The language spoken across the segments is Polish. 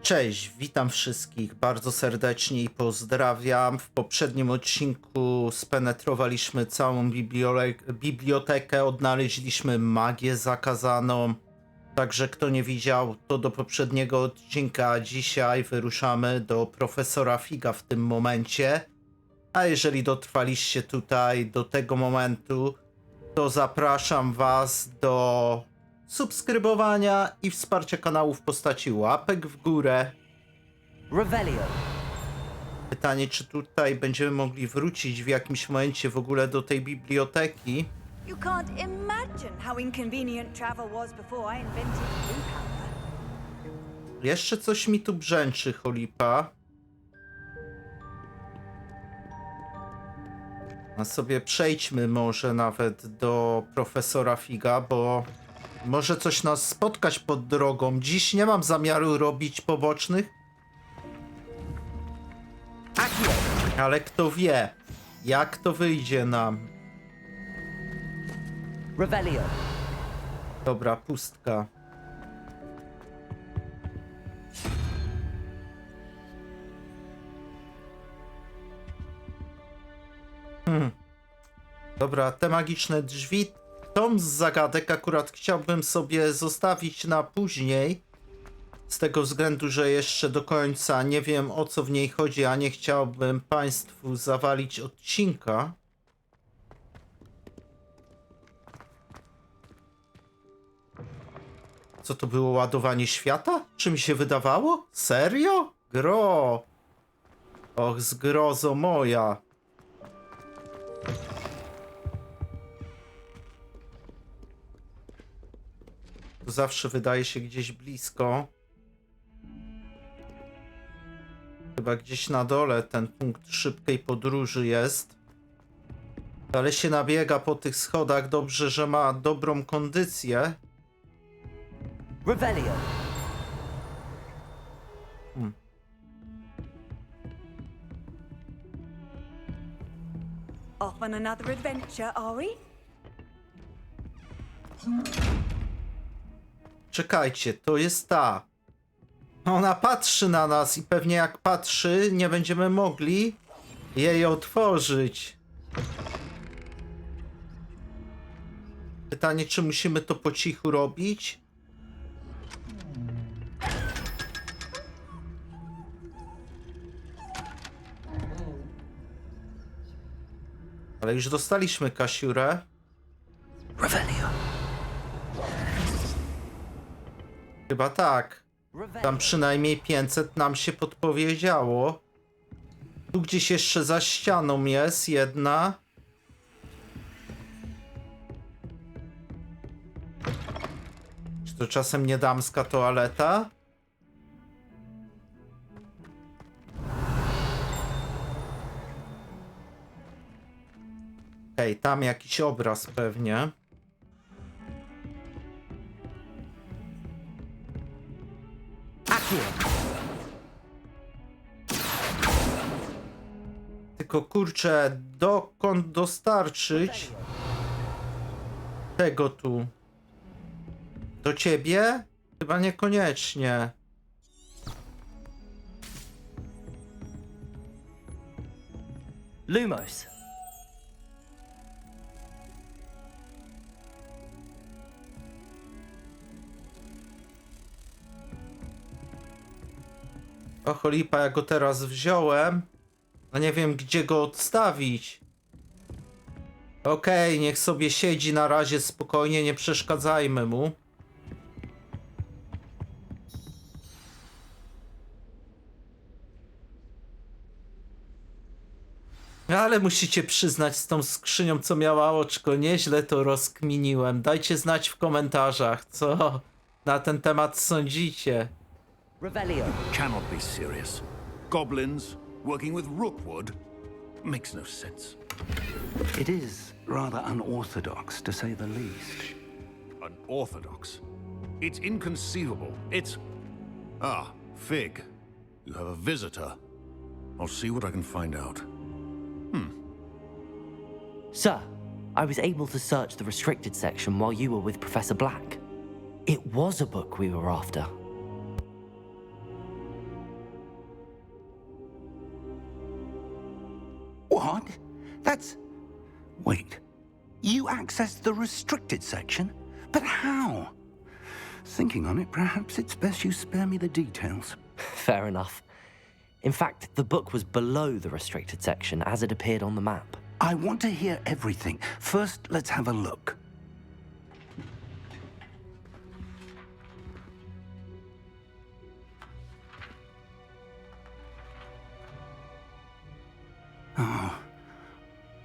Cześć, witam wszystkich bardzo serdecznie i pozdrawiam. W poprzednim odcinku spenetrowaliśmy całą bibliotekę, odnaleźliśmy magię zakazaną. Także kto nie widział, to do poprzedniego odcinka, a dzisiaj wyruszamy do profesora Figa w tym momencie. A jeżeli dotrwaliście tutaj do tego momentu, to zapraszam was do subskrybowania i wsparcia kanału w postaci łapek w górę. Revelio. Pytanie, czy tutaj będziemy mogli wrócić w jakimś momencie w ogóle do tej biblioteki. You can't imagine how inconvenient travel was before I invented blue. Jeszcze coś mi tu brzęczy, cholipa. A sobie przejdźmy może nawet do profesora Figa, bo może coś nas spotkać pod drogą. Dziś nie mam zamiaru robić pobocznych. Ale kto wie, jak to wyjdzie nam. Revelio. Dobra, pustka. Dobra, te magiczne drzwi. Tą z zagadek akurat chciałbym sobie zostawić na później. Z tego względu, że jeszcze do końca nie wiem, o co w niej chodzi, a nie chciałbym państwu zawalić odcinka. Co to było, ładowanie świata? Czy mi się wydawało? Serio? Gro! Och, zgrozo moja. To zawsze wydaje się gdzieś blisko. Chyba gdzieś na dole ten punkt szybkiej podróży jest. Ale się nabiega po tych schodach. Dobrze, że ma dobrą kondycję. Revelio. Off on another adventure, are we? Czekajcie, to jest ta. Ona patrzy na nas i pewnie jak patrzy, nie będziemy mogli jej otworzyć. Pytanie, czy musimy to po cichu robić? Ale już dostaliśmy kasiurę. Revelio. Chyba tak. Tam przynajmniej 500 nam się podpowiedziało. Tu gdzieś jeszcze za ścianą jest jedna. Czy to czasem nie damska toaleta? Hej, tam jakiś obraz pewnie. Tylko kurczę, dokąd dostarczyć tego tu? Do ciebie? Chyba niekoniecznie. Lumos. O cholipa, ja go teraz wziąłem. A nie wiem, gdzie go odstawić. Okej, niech sobie siedzi na razie spokojnie, nie przeszkadzajmy mu. Ale musicie przyznać, z tą skrzynią, co miała oczko, nieźle to rozkminiłem. Dajcie znać w komentarzach, co na ten temat sądzicie. Revelio. Cannot be serious. Goblins working with Rookwood makes no sense. It is rather unorthodox, to say the least. Unorthodox. It's inconceivable. It's... Ah, Fig. You have a visitor. I'll see what I can find out. Sir, I was able to search the restricted section while you were with Professor Black. It was a book we were after. What? That's... Wait. You accessed the restricted section? But how? Thinking on it, perhaps it's best you spare me the details. Fair enough. In fact, the book was below the restricted section as it appeared on the map. I want to hear everything. First, let's have a look.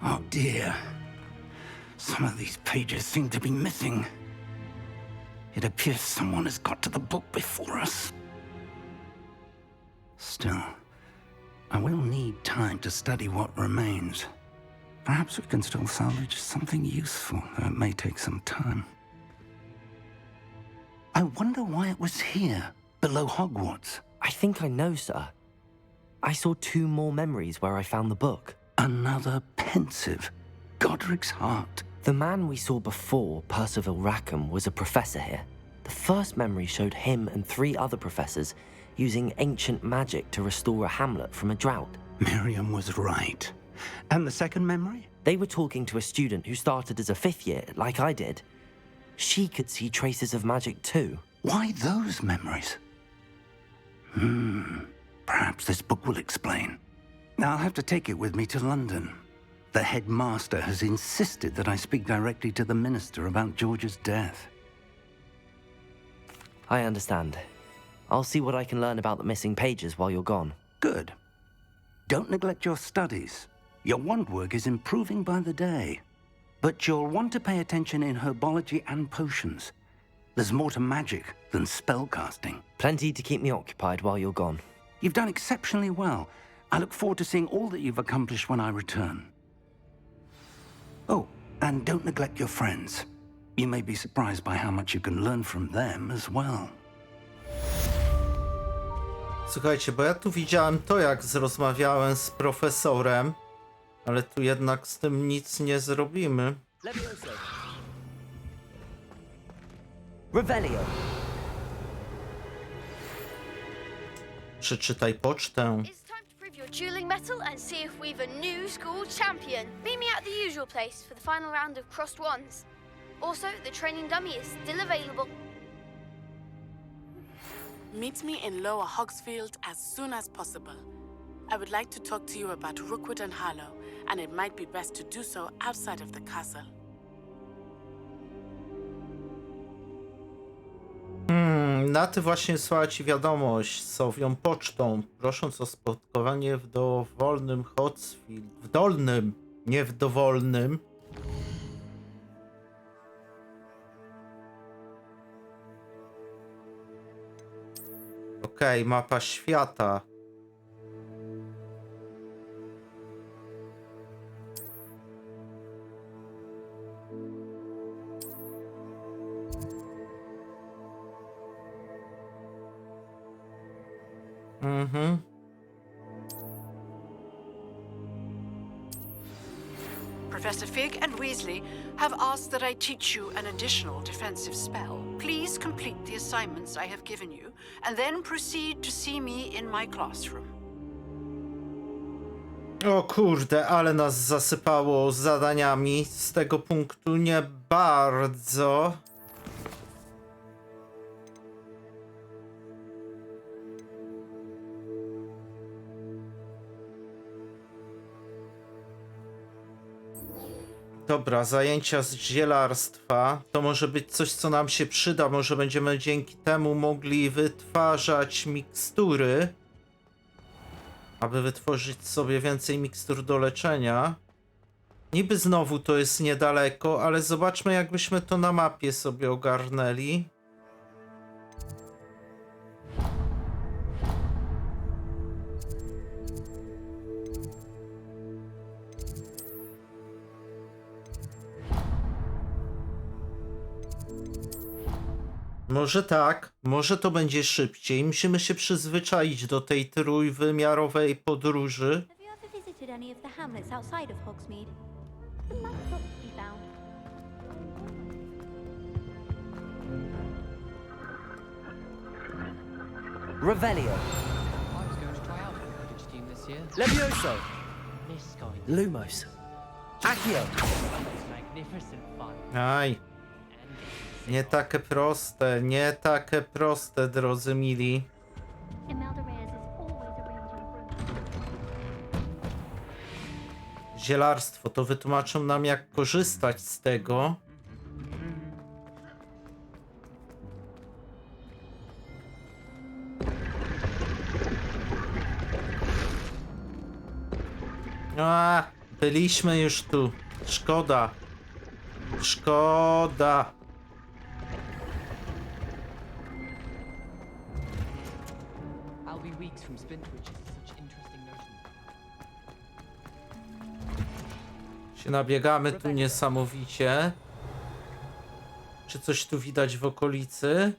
Oh dear. Some of these pages seem to be missing. It appears someone has got to the book before us. Still, I will need time to study what remains. Perhaps we can still salvage something useful, though it may take some time. I wonder why it was here, below Hogwarts. I think I know, sir. I saw 2 more memories where I found the book. Another pensive. Godric's heart. The man we saw before, Percival Rackham, was a professor here. The first memory showed him and 3 other professors using ancient magic to restore a hamlet from a drought. Miriam was right. And the second memory? They were talking to a student who started as a 5th year, like I did. She could see traces of magic too. Why those memories? Perhaps this book will explain. I'll have to take it with me to London. The headmaster has insisted that I speak directly to the minister about George's death. I understand. I'll see what I can learn about the missing pages while you're gone. Good. Don't neglect your studies. Your wand work is improving by the day. But you'll want to pay attention in herbology and potions. There's more to magic than spellcasting. Plenty to keep me occupied while you're gone. You've done exceptionally well. I look forward to seeing all that you've accomplished when I return. Oh, and don't neglect your friends. You may be surprised by how much you can learn from them as well. Słuchajcie, bo ja tu widziałem to, jak rozmawiałem z profesorem, ale tu jednak z tym nic nie zrobimy. Revelio. Przeczytaj pocztę. It's time to prove your dueling mettle and see if we've a new school champion. Meet me at the usual place for the final round of crossed wands. Also, the training dummy is still available. Meet me in Lower Hogsfield as soon as possible. I would like to talk to you about Rookwood and Harlow, and it might be best to do so outside of the castle. Na ty właśnie słała ci wiadomość sowią pocztą, prosząc o spotkanie w dowolnym Hogsfield. W dolnym, nie w dowolnym. Okej, mapa świata. Professor Fig and Weasley have asked that I teach you an additional defensive spell. Please complete the assignments I have given you, and then proceed to see me in my classroom. O kurde, ale nas zasypało zadaniami z tego punktu nie bardzo. Dobra, zajęcia z zielarstwa. To może być coś, co nam się przyda. Może będziemy dzięki temu mogli wytwarzać mikstury. Aby wytworzyć sobie więcej mikstur do leczenia. Niby znowu to jest niedaleko, ale zobaczmy, jakbyśmy to na mapie sobie ogarnęli. Może tak, może to będzie szybciej. Musimy się przyzwyczaić do tej trójwymiarowej podróży. Have you ever visited any of the hamlets outside of Hogsmeade? The map book you found. Revelio. I was going to try out Quidditch team this year. Levioso. Lumos. Accio. Aj. Nie takie proste, nie takie proste, drodzy mili. Imelda Reyes is always arranging for Zielarstwo, to wytłumaczą nam, jak korzystać z tego. A, byliśmy już tu. Szkoda. Szkoda. I'll be weeks from Spintwitch is such interesting notions. Się nabiegamy tu niesamowicie. Czy coś tu widać w okolicy?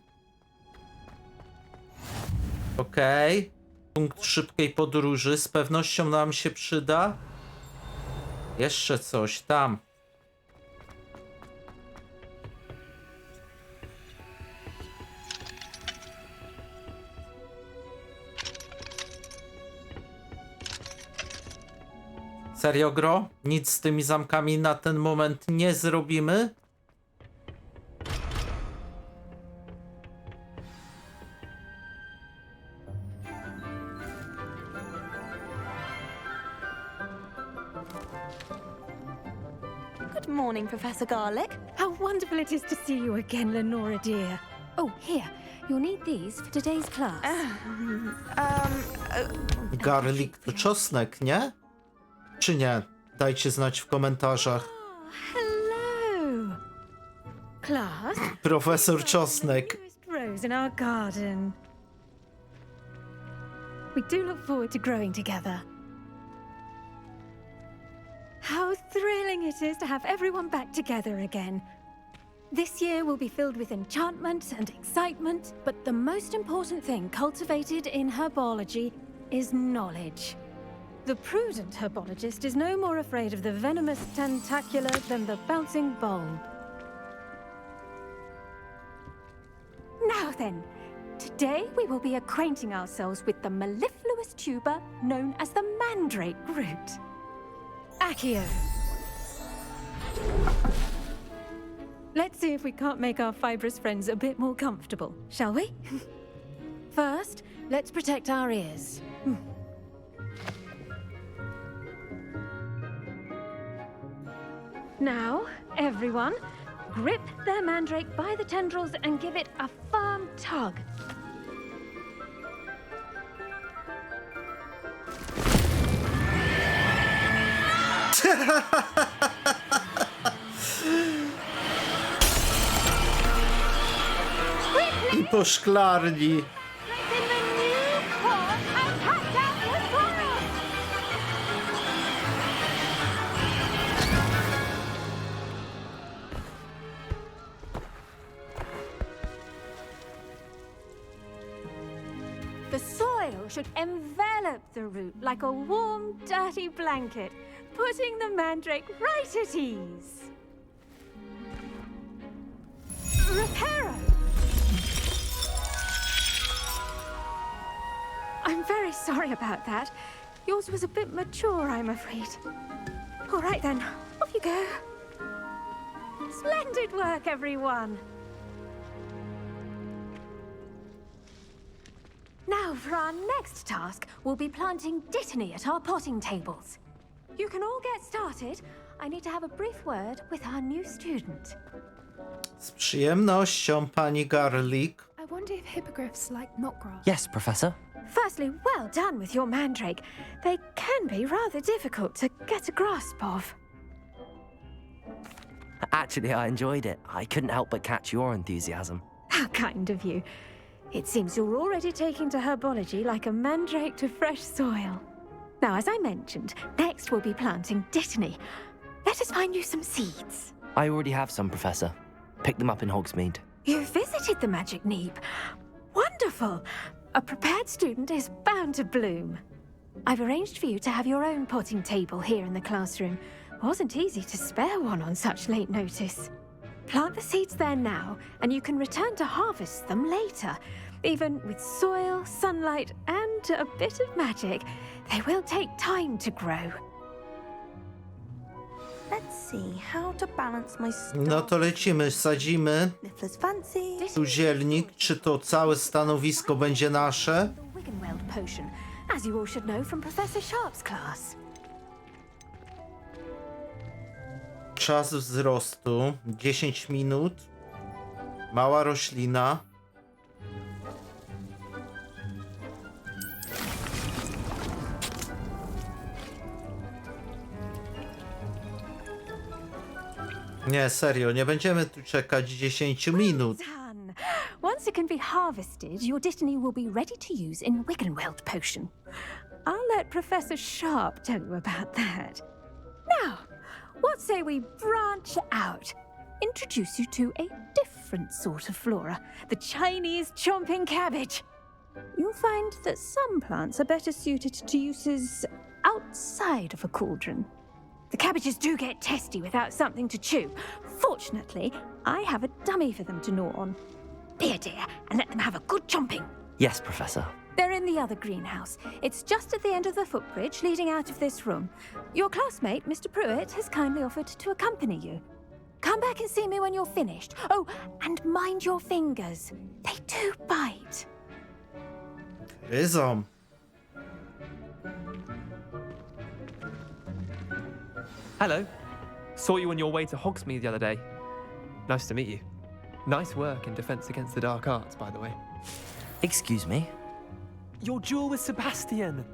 Okej. Punkt szybkiej podróży z pewnością nam się przyda. Jeszcze coś tam. Serio, gro? Nic z tymi zamkami na ten moment nie zrobimy? Good morning, Professor Garlick. How wonderful it is to see you again, Lenora dear. Oh, here. You'll need these for today's class. Garlic to czosnek, nie? Czy nie? Dajcie znać w komentarzach. Hello. Class. Profesor Czosnek. Newest rose in our garden. We do look forward to growing together. How thrilling it is to have everyone back together again. This year will be filled with enchantment and excitement, but the most important thing cultivated in herbology is knowledge. The prudent herbologist is no more afraid of the venomous tentacula than the bouncing bulb. Now then, today we will be acquainting ourselves with the mellifluous tuber known as the mandrake root. Accio. Let's see if we can't make our fibrous friends a bit more comfortable, shall we? First, let's protect our ears. Now, everyone, grip their mandrake by the tendrils and give it a firm tug. I po szklarni. The soil should envelop the root like a warm, dirty blanket, putting the mandrake right at ease. Reparo! I'm very sorry about that. Yours was a bit mature, I'm afraid. All right then, off you go. Splendid work, everyone. Now, for our next task, we'll be planting dittany at our potting tables. You can all get started. I need to have a brief word with our new student. Z przyjemnością, pani Garlic. I wonder if hippogriffs like knotgrass. Yes, Professor. Firstly, well done with your mandrake. They can be rather difficult to get a grasp of. Actually, I enjoyed it. I couldn't help but catch your enthusiasm. How kind of you. It seems you're already taking to herbology like a mandrake to fresh soil. Now, as I mentioned, next we'll be planting dittany. Let us find you some seeds. I already have some, Professor. Picked them up in Hogsmeade. You visited the Magic Neep. Wonderful! A prepared student is bound to bloom. I've arranged for you to have your own potting table here in the classroom. Wasn't easy to spare one on such late notice. Plant the seeds there now, and you can return to harvest them later. Even with soil, sunlight, and a bit of magic, they will take time to grow. see how to balance my No to lecimy, sadzimy. Niffler's fancy. Tu zielnik, czy to całe stanowisko będzie nasze? The Wiggenweld potion, as you all should know from Professor Sharp's class. Czas wzrostu 10 minut. Mała roślina. Nie, serio, nie będziemy tu czekać 10 minut. Done. Once it can be harvested, your destiny will be ready to use in Wiggenweld potion. I'll let Professor Sharp tell you about that. Now, what say we branch out? Introduce you to a different sort of flora, the Chinese chomping cabbage. You'll find that some plants are better suited to uses outside of a cauldron. The cabbages do get testy without something to chew. Fortunately, I have a dummy for them to gnaw on. Be a dear and let them have a good chomping. Yes, Professor. They're in the other greenhouse. It's just at the end of the footbridge leading out of this room. Your classmate, Mr. Pruitt, has kindly offered to accompany you. Come back and see me when you're finished. Oh, and mind your fingers. They do bite. Gryzą. Hello. Saw you on your way to Hogsmeade the other day. Nice to meet you. Nice work in Defense Against the Dark Arts, by the way. Excuse me? Your duel with Sebastian!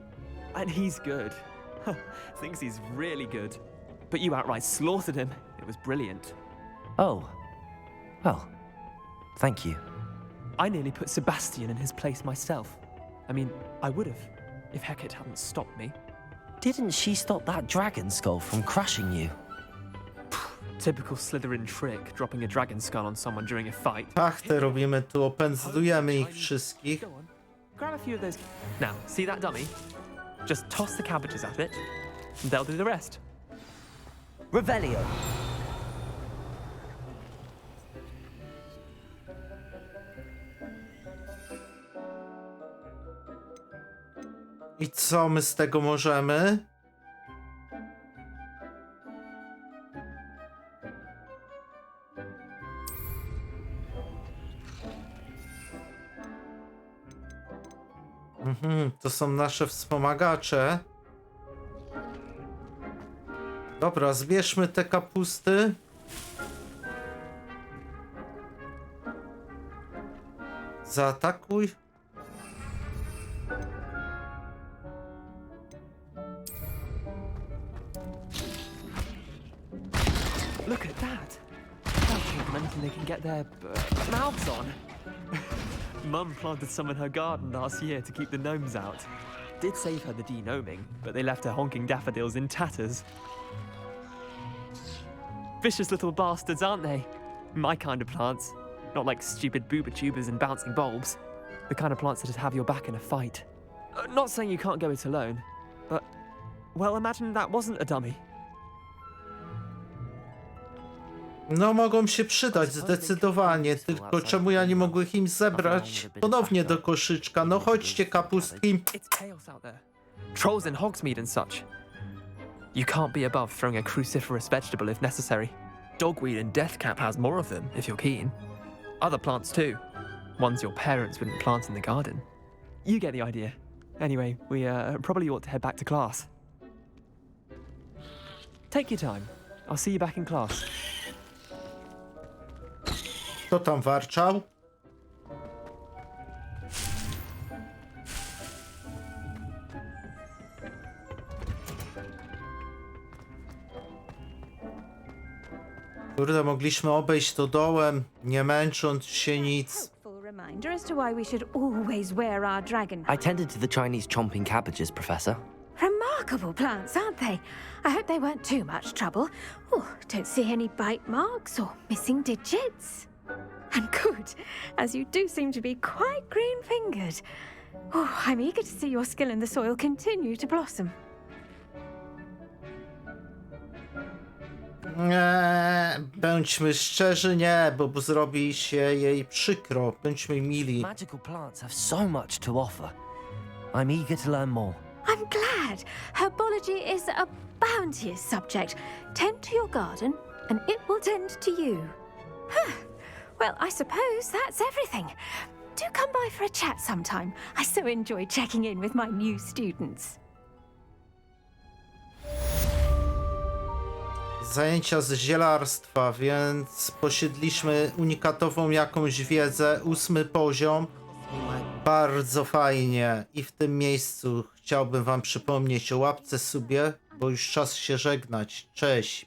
And he's good. Thinks he's really good. But you outright slaughtered him. It was brilliant. Oh. Well, thank you. I nearly put Sebastian in his place myself. I mean, I would have, if Hecate hadn't stopped me. Didn't she stop that dragon skull from crushing you? Typical Slytherin trick, dropping a dragon skull on someone during a fight. Ach, te robimy tu, opędzlujemy ich wszystkich. Go on, grab a few of those. Now, see that dummy? Just toss the cabbages at it, and they'll do the rest. Revelio. I co my z tego możemy? To są nasze wspomagacze. Dobra, zbierzmy te kapusty. Zaatakuj. Look at that! That'll give them anything they can get their mouths on. Mum planted some in her garden last year to keep the gnomes out. Did save her the de-gnoming, but they left her honking daffodils in tatters. Vicious little bastards, aren't they? My kind of plants. Not like stupid booba tubers and bouncing bulbs. The kind of plants that'd have your back in a fight. Not saying you can't go it alone, but... Well, imagine that wasn't a dummy. No, mogą się przydać zdecydowanie, tylko czemu ja nie mogłem im zebrać ponownie do koszyczka? No chodźcie, kapustki. It's chaos out there. Trolls in Hogsmeade and such. You can't be above throwing a cruciferous vegetable if necessary. Dogweed and deathcap has more of them, if you're keen. Other plants too. Ones your parents wouldn't plant in the garden. You get the idea. Anyway, we probably ought to head back to class. Take your time. I'll see you back in class. Kto tam warczał? Kurde, mogliśmy obejść to dołem, nie męcząc się nic. Helpful reminder as to why we should always wear our dragon. I tended to the Chinese chomping cabbages, Professor. Remarkable plants, aren't they? I hope they weren't too much trouble. Oh, don't see any bite marks or missing digits. And good, as you do seem to be quite green-fingered. Oh, I'm eager to see your skill in the soil continue to blossom. Nie, bądźmy szczerzy, nie, bo zrobi się jej przykro. Bądźmy mili. Magical plants have so much to offer. I'm eager to learn more. I'm glad. Herbology is a bounteous subject. Tend to your garden, and it will tend to you. Well, I suppose that's everything. Do come by for a chat sometime. I so enjoy checking in with my new students. Zajęcia z zielarstwa, więc posiedliśmy unikatową jakąś wiedzę, 8 poziom. Bardzo fajnie. I w tym miejscu chciałbym wam przypomnieć o łapce sobie, bo już czas się żegnać. Cześć.